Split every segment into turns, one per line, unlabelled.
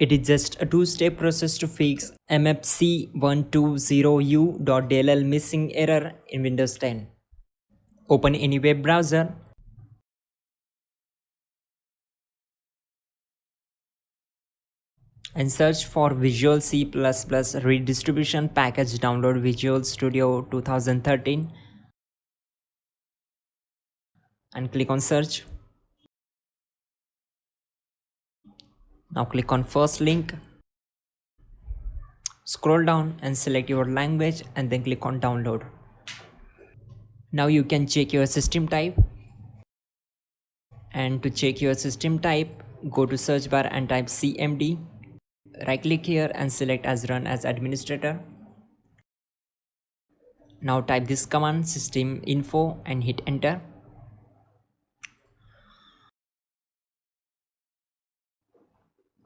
It is just a two-step process to fix mfc120u.dll missing error in Windows 10. Open any web browser and search for Visual C++ redistribution package. Download Visual Studio 2013 and click on search. Now click on first link. Scroll down and select your language and then click on download. Now you can check your system type. And to check your system type, go to search bar and type cmd. Right click here and select as run as administrator. Now type this command system info and hit enter.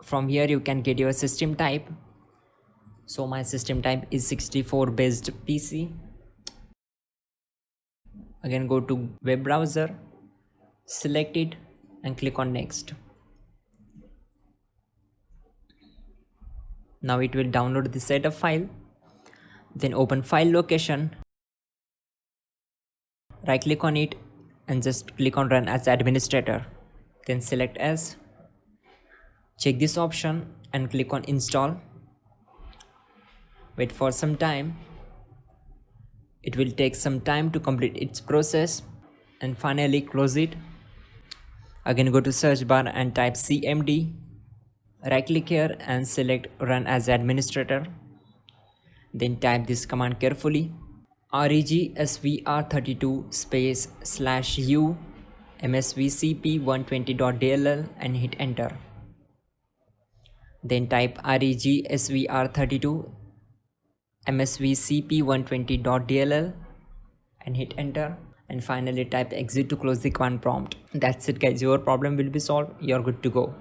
From here you can get your system type. So my system type is 64 based PC. Again go to web browser, select it and click on next. Now it will download the setup file. Then open file location. Right click on it and just click on run as administrator. Then select as. Check this option and click on install. Wait for some time. It will take some time to complete its process and finally close it. Again go to search bar and type cmd. Right click here and select run as administrator. Then type this command carefully. regsvr32 space /u mfc120u.dll and hit enter. Then type regsvr32 mfc120u.dll and hit enter. And finally type exit to close the command prompt. That's it guys, your problem will be solved. You're good to go.